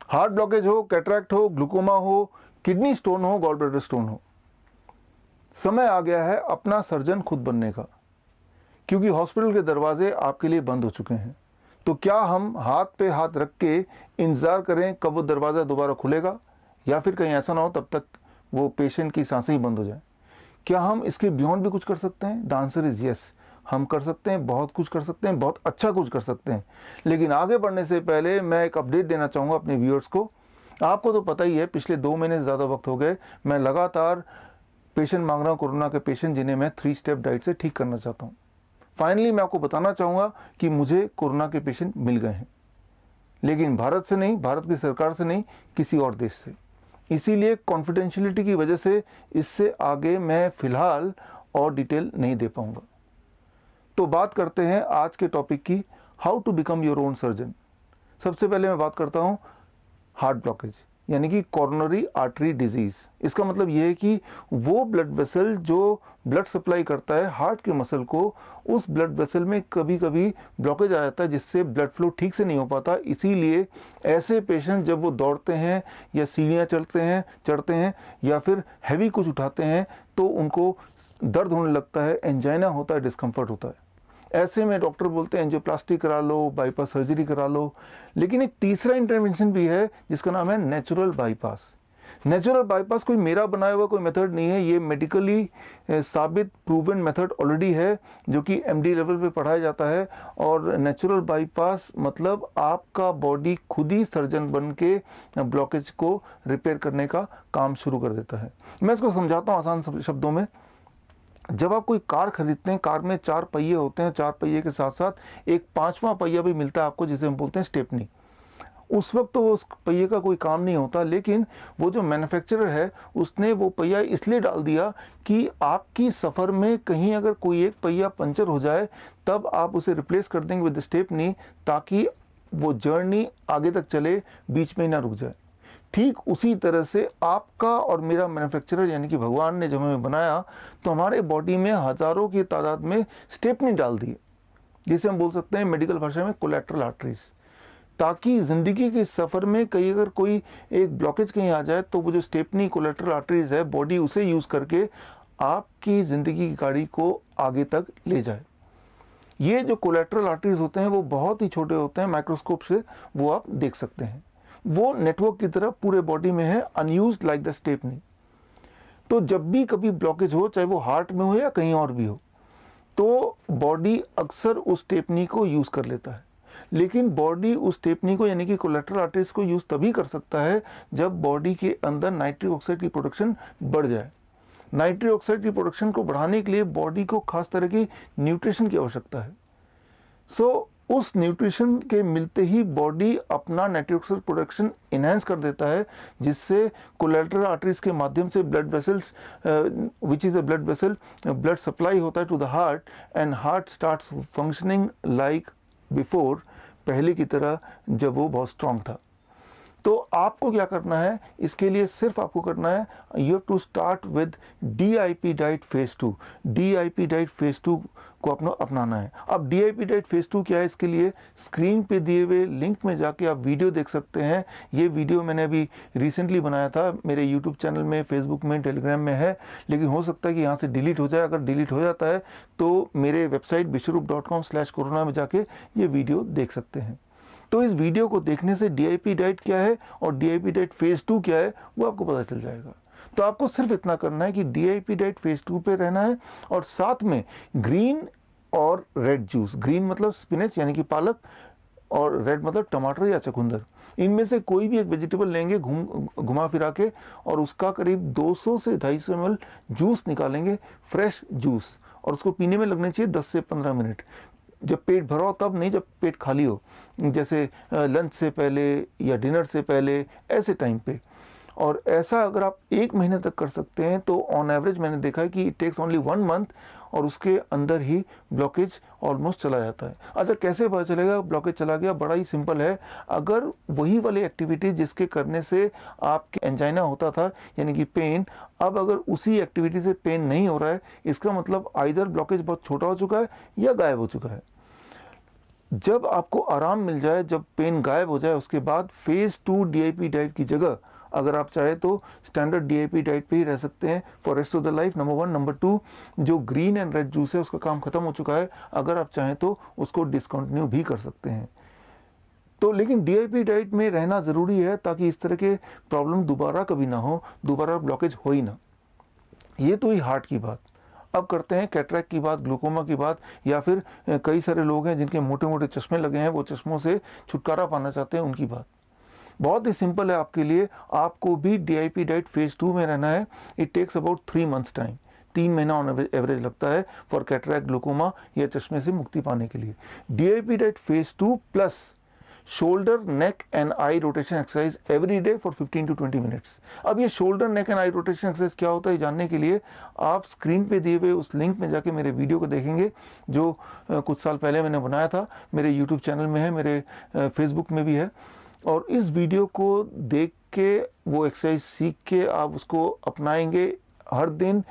Heart blockage हो, cataract हो, glaucoma हो, किडनी स्टोन हो, गॉल ब्लैडर स्टोन हो, समय आ गया है अपना सर्जन खुद बनने का, क्योंकि हॉस्पिटल के दरवाजे आपके लिए बंद हो चुके हैं। तो क्या हम हाथ पे हाथ रख के इंतज़ार करें कब वो दरवाज़ा दोबारा खुलेगा, या फिर कहीं ऐसा ना हो तब तक वो पेशेंट की सांसें ही बंद हो जाए? क्या हम इसके बियॉन्ड भी कुछ कर सकते हैं? द आंसर इज़ यस, हम कर सकते हैं, बहुत कुछ कर सकते हैं, बहुत अच्छा कुछ कर सकते हैं। लेकिन आगे बढ़ने से पहले मैं एक अपडेट देना चाहूँगा अपने व्यूअर्स को। आपको तो पता ही है, पिछले 2 महीने से ज़्यादा वक्त हो गए मैं लगातार पेशेंट मांग रहा हूँ, कोरोना के पेशेंट जिन्हें मैं 3 स्टेप डाइट से ठीक करना चाहता हूँ। फाइनली मैं आपको बताना चाहूँगा कि मुझे कोरोना के पेशेंट मिल गए हैं, लेकिन भारत से नहीं, भारत की सरकार से नहीं, किसी और देश से। इसीलिए कॉन्फिडेंशियलिटी की वजह से इससे आगे मैं फ़िलहाल और डिटेल नहीं दे पाऊँगा। तो बात करते हैं आज के टॉपिक की, how to become your own surgeon. सबसे पहले मैं बात करता हूँ हार्ट ब्लॉकेज, यानी कि कोरोनरी आर्टरी डिजीज़। इसका मतलब ये है कि वो ब्लड वेसल जो ब्लड सप्लाई करता है हार्ट के मसल को, उस ब्लड वेसल में कभी कभी ब्लॉकेज आ जाता है जिससे ब्लड फ्लो ठीक से नहीं हो पाता। इसीलिए ऐसे पेशेंट जब वो दौड़ते हैं या सीढ़ियाँ चढ़ते हैं या फिर हैवी कुछ उठाते हैं तो उनको दर्द होने लगता है, एंजाइना होता है, डिस्कम्फर्ट होता है। ऐसे में डॉक्टर बोलते हैं एंजियोप्लास्टी करा लो, बाईपास सर्जरी करा लो। लेकिन एक तीसरा इंटरवेंशन भी है जिसका नाम है नेचुरल बाईपास। नेचुरल बाईपास कोई मेरा बनाया हुआ कोई मेथड नहीं है, ये मेडिकली साबित प्रूवन मेथड ऑलरेडी है जो कि एमडी लेवल पे पढ़ाया जाता है। और नेचुरल बाईपास मतलब आपका बॉडी खुद ही सर्जन बन के ब्लॉकेज को रिपेयर करने का काम शुरू कर देता है। मैं इसको समझाता हूँ आसान शब्दों में। जब आप कोई कार खरीदते हैं, कार में 4 पहिए होते हैं, 4 पहिए के साथ साथ एक 5वां पहिया भी मिलता है आपको जिसे हम बोलते हैं स्टेपनी। उस वक्त तो उस पहिए का कोई काम नहीं होता, लेकिन वो जो मैन्युफैक्चरर है उसने वो पहिया इसलिए डाल दिया कि आपकी सफ़र में कहीं अगर कोई एक पहिया पंचर हो जाए तब आप उसे रिप्लेस कर देंगे विद स्टेपनी, ताकि वो जर्नी आगे तक चले, बीच में ही ना रुक जाए। ठीक उसी तरह से आपका और मेरा मैन्युफैक्चरर यानी कि भगवान ने जब हमें बनाया तो हमारे बॉडी में हज़ारों की तादाद में स्टेपनी डाल दी, जिसे हम बोल सकते हैं मेडिकल भाषा में कोलैटरल आर्टरीज, ताकि ज़िंदगी के सफ़र में कहीं अगर कोई एक ब्लॉकेज कहीं आ जाए तो वो जो स्टेपनी कोलैटरल आर्टरीज है, बॉडी उसे यूज़ करके आपकी ज़िंदगी की गाड़ी को आगे तक ले जाए। ये जो कोलैटरल आर्टरीज होते हैं वो बहुत ही छोटे होते हैं, माइक्रोस्कोप से वो आप देख सकते हैं। वो नेटवर्क की तरह पूरे बॉडी में है, अनयूज्ड लाइक द स्टेपनी। तो जब भी कभी ब्लॉकेज हो, चाहे वो हार्ट में हो या कहीं और भी हो, तो बॉडी अक्सर उस स्टेपनी को यूज़ कर लेता है। लेकिन बॉडी उस स्टेपनी को यानी कि कोलैटरल आर्टरीज को यूज़ तभी कर सकता है जब बॉडी के अंदर नाइट्रिक ऑक्साइड की प्रोडक्शन बढ़ जाए। नाइट्रिक ऑक्साइड की प्रोडक्शन को बढ़ाने के लिए बॉडी को खास तरह की न्यूट्रिशन की आवश्यकता है। उस न्यूट्रिशन के मिलते ही बॉडी अपना नाइट्रिक ऑक्साइड प्रोडक्शन इनहेंस कर देता है, जिससे कोलैटरल आर्टरीज के माध्यम से blood vessels which is a blood vessel, blood supply होता है to the heart, and heart starts functioning like before, पहले की तरह जब वो बहुत स्ट्रांग था। तो आपको क्या करना है, इसके लिए सिर्फ आपको करना है, you have to start with DIP diet phase 2। DIP diet phase 2 को अपनाना है। अब DIP डाइट फेज 2 क्या है, इसके लिए स्क्रीन पे दिए हुए लिंक में जाके आप वीडियो देख सकते हैं। ये वीडियो मैंने अभी रिसेंटली बनाया था, मेरे यूट्यूब चैनल में, फेसबुक में, टेलीग्राम में है, लेकिन हो सकता है कि यहाँ से डिलीट हो जाए। अगर डिलीट हो जाता है तो मेरे वेबसाइट bishwarup.com/corona में जाके ये वीडियो देख सकते हैं। तो इस वीडियो को देखने से DIP डाइट क्या है और DIP डाइट फेज 2 क्या है वो आपको पता चल जाएगा। तो आपको सिर्फ इतना करना है कि DIP डाइट फेज 2 पे रहना है, और साथ में ग्रीन और रेड जूस, ग्रीन मतलब स्पिनच यानी कि पालक, और रेड मतलब टमाटर या चुकंदर, इनमें से कोई भी एक वेजिटेबल लेंगे घुमा फिरा के, और उसका करीब 200 से 250 ml जूस निकालेंगे, फ्रेश जूस, और उसको पीने में लगने चाहिए 10 से 15 मिनट। जब पेट भरा हो तब नहीं, जब पेट खाली हो, जैसे लंच से पहले या डिनर से पहले, ऐसे टाइम पे। और ऐसा अगर आप 1 महीने तक कर सकते हैं तो ऑन एवरेज मैंने देखा है कि इट टेक्स ओनली 1 मंथ, और उसके अंदर ही ब्लॉकेज ऑलमोस्ट चला जाता है। अच्छा, कैसे पता चलेगा ब्लॉकेज चला गया? बड़ा ही सिंपल है। अगर वही वाली एक्टिविटी जिसके करने से आपके एंजाइना होता था यानी कि पेन, अब अगर उसी एक्टिविटी से पेन नहीं हो रहा है, इसका मतलब आइदर ब्लॉकेज बहुत छोटा हो चुका है या गायब हो चुका है। जब आपको आराम मिल जाए, जब पेन गायब हो जाए, उसके बाद फेज़ 2 डीआईपी डाइट की जगह अगर आप चाहे तो स्टैंडर्ड डीआईपी डाइट पे ही रह सकते हैं for rest of the life. Number 1। Number 2, जो ग्रीन एंड रेड जूस है उसका काम खत्म हो चुका है, अगर आप चाहें तो उसको डिसकंटिन्यू भी कर सकते हैं। तो लेकिन डीआईपी डाइट में रहना ज़रूरी है ताकि इस तरह के प्रॉब्लम दोबारा कभी ना हो, दोबारा ब्लॉकेज हो ही ना। ये तो ही हार्ट की बात। अब करते हैं कैटरैक्ट की बात, ग्लूकोमा की बात, या फिर कई सारे लोग हैं जिनके मोटे मोटे चश्मे लगे हैं, वो चश्मों से छुटकारा पाना चाहते हैं, उनकी बात। बहुत ही सिंपल है आपके लिए, आपको भी डीआईपी डाइट फेज़ 2 में रहना है। It takes about 3 months time, 3 महीना ऑन एवरेज लगता है फॉर कैटरैक्ट, ग्लूकोमा या चश्मे से मुक्ति पाने के लिए। DIP diet phase 2 plus shoulder, neck and I rotation exercise every day for 15 to 20 minutes. अब ये shoulder, neck and I rotation exercise क्या होता है जानने के लिए आप स्क्रीन पे दिए हुए उस लिंक में जाके मेरे वीडियो को देखेंगे, जो कुछ साल पहले मैंने बनाया था। मेरे यूट्यूब चैनल में है, मेरे फेसबुक में भी है। और इस वीडियो को देख के, वो एक्सरसाइज सीख के आप उसको अपनाएंगे हर दिन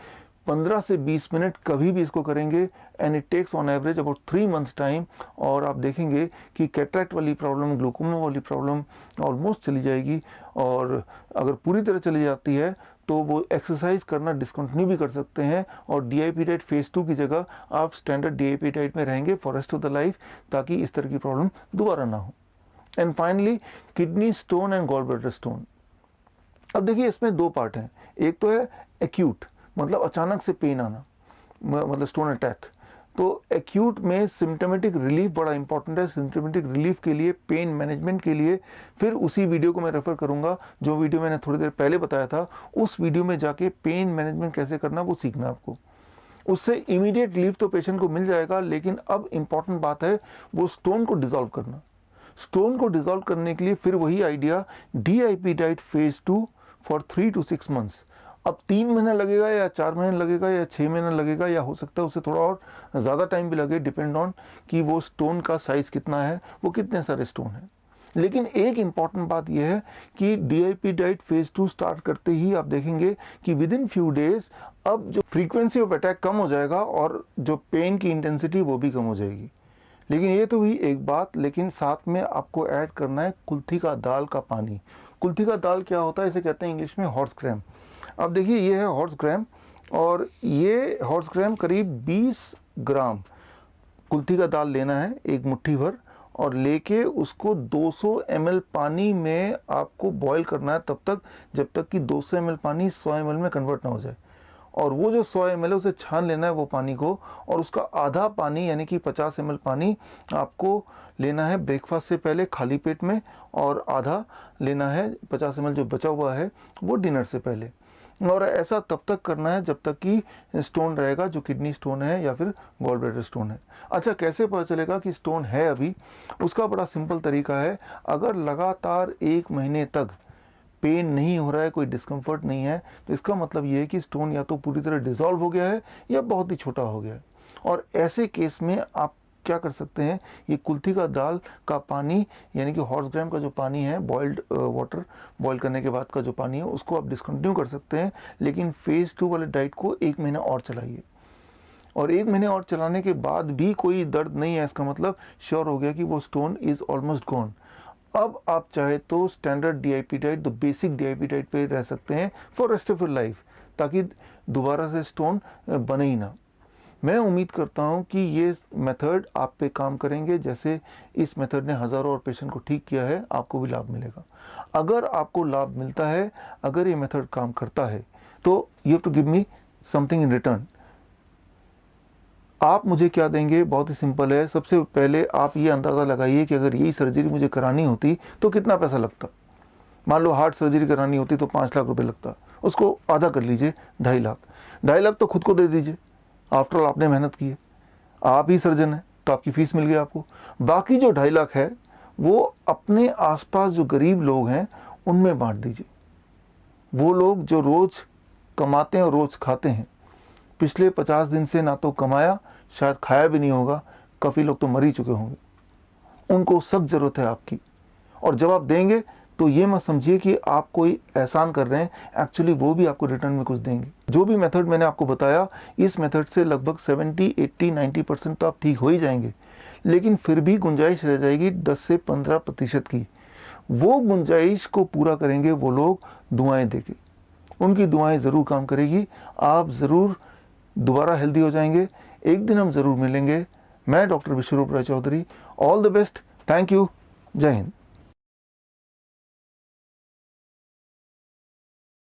15 से 20 मिनट कभी भी इसको करेंगे, and it takes on average about 3 months time. और आप देखेंगे कि कैटरैक्ट वाली प्रॉब्लम, ग्लूकोमा वाली प्रॉब्लम ऑलमोस्ट चली जाएगी। और अगर पूरी तरह चली जाती है तो वो एक्सरसाइज करना डिसकंटिन्यू भी कर सकते हैं, और डीआईपी डाइट फेज़ 2 की जगह आप स्टैंडर्ड डीआईपी डाइट में रहेंगे for rest of the life, ताकि इस तरह की प्रॉब्लम दोबारा ना हो। And finally, kidney stone and gall bladder stone. अब देखिए, इसमें 2 पार्ट हैं। एक तो है एक्यूट, मतलब अचानक से पेन आना, मतलब स्टोन अटैक। तो एक्यूट में सिम्टोमेटिक रिलीफ बड़ा इंपॉर्टेंट है। सिम्टोमेटिक रिलीफ के लिए, पेन मैनेजमेंट के लिए फिर उसी वीडियो को मैं रेफर करूंगा, जो वीडियो मैंने थोड़ी देर पहले बताया था। उस वीडियो में जाके पेन मैनेजमेंट कैसे करना वो सीखना आपको। उससे इमीडिएट रिलीफ तो पेशेंट को मिल जाएगा, लेकिन अब इंपॉर्टेंट बात है वो स्टोन को डिसॉल्व करना। स्टोन को डिसॉल्व करने के लिए फिर वही idea, DIP diet phase 2 for 3 to 6 months. अब 3 महीने लगेगा या 4 महीने लगेगा या 6 महीने लगेगा, या हो सकता है उससे थोड़ा और ज़्यादा टाइम भी लगे, डिपेंड ऑन कि वो स्टोन का साइज़ कितना है, वो कितने सारे स्टोन हैं। लेकिन एक इम्पॉर्टेंट बात यह है कि डीआईपी डाइट फेज़ 2 स्टार्ट करते ही आप देखेंगे कि विद इन फ्यू डेज अब जो फ्रीक्वेंसी ऑफ अटैक कम हो जाएगा और जो पेन की इंटेंसिटी वो भी कम हो जाएगी। लेकिन ये तो हुई एक बात, लेकिन साथ में आपको ऐड करना है कुल्थी का दाल का पानी। कुल्थी का दाल क्या होता है, इसे कहते हैं इंग्लिश में हॉर्स ग्राम। अब देखिए, ये है हॉर्स ग्राम, और ये हॉर्स ग्राम करीब 20 ग्राम कुल्थी का दाल लेना है, एक मुट्ठी भर, और लेके उसको 200 ml पानी में आपको बॉईल करना है तब तक जब तक कि 200 ml पानी 100 ml में कन्वर्ट ना हो जाए। और वो जो 100 ml है उसे छान लेना है वो पानी को, और उसका आधा पानी यानी कि 50 ml पानी आपको लेना है ब्रेकफास्ट से पहले खाली पेट में, और आधा लेना है 50 ml जो बचा हुआ है वो डिनर से पहले। और ऐसा तब तक करना है जब तक कि स्टोन रहेगा, जो किडनी स्टोन है या फिर गॉल ब्लैडर स्टोन है। अच्छा, कैसे पता चलेगा कि स्टोन है अभी? उसका बड़ा सिंपल तरीका है। अगर लगातार 1 महीने तक पेन नहीं हो रहा है, कोई डिस्कम्फर्ट नहीं है, तो इसका मतलब ये है कि स्टोन या तो पूरी तरह डिसॉल्व हो गया है या बहुत ही छोटा हो गया है। और ऐसे केस में आप क्या कर सकते हैं, ये कुल्थी का दाल का पानी यानी कि हॉर्स ग्राम का जो पानी है, बॉइल्ड वाटर, बॉईल करने के बाद का जो पानी है, उसको आप डिसकंटिन्यू कर सकते हैं। लेकिन फेज़ 2 वाले डाइट को 1 महीना और चलाइए, और 1 महीने और चलाने के बाद भी कोई दर्द नहीं है, इसका मतलब श्योर हो गया कि वो स्टोन इज़ ऑलमोस्ट गॉन। अब आप चाहे तो स्टैंडर्ड डीआईपी डाइट, तो बेसिक डीआईपी डाइट पे रह सकते हैं for rest of your life, ताकि दोबारा से स्टोन बने ही ना। मैं उम्मीद करता हूं कि ये मेथड आप पे काम करेंगे। जैसे इस मेथड ने हज़ारों और पेशेंट को ठीक किया है, आपको भी लाभ मिलेगा। अगर आपको लाभ मिलता है, अगर ये मेथड काम करता है, तो you have to give me something in return. आप मुझे क्या देंगे? बहुत ही सिंपल है। सबसे पहले आप ये अंदाज़ा लगाइए कि अगर यही सर्जरी मुझे करानी होती तो कितना पैसा लगता। मान लो हार्ट सर्जरी करानी होती तो 5 लाख रुपए लगता, उसको आधा कर लीजिए, 2.5 लाख। 2.5 लाख तो खुद को दे दीजिए, आफ्टर ऑल आपने मेहनत की है, आप ही सर्जन है तो आपकी फीस मिल गई आपको। बाकी जो 2.5 लाख है वो अपने आसपास जो गरीब लोग हैं उनमें बांट दीजिए। वो लोग जो रोज़ कमाते हैं और रोज़ खाते हैं, पिछले 50 दिन से ना तो कमाया, शायद खाया भी नहीं होगा, काफ़ी लोग तो मर ही चुके होंगे, उनको सख्त ज़रूरत है आपकी। और जब आप देंगे तो ये मत समझिए कि आप कोई एहसान कर रहे हैं, एक्चुअली वो भी आपको रिटर्न में कुछ देंगे। जो भी मेथड मैंने आपको बताया, इस मेथड से लगभग 70, 80, 90% तो आप ठीक हो ही जाएंगे। लेकिन फिर भी गुंजाइश रह जाएगी 10 से 15% की। वो गुंजाइश को पूरा करेंगे वो लोग दुआएं देके, उनकी दुआएं ज़रूर काम करेगी, आप ज़रूर दोबारा हेल्दी हो जाएंगे। एक दिन हम ज़रूर मिलेंगे। मैं doctor Vishwaroop Roy Chowdhury, all the best, thank you, जय हिंद।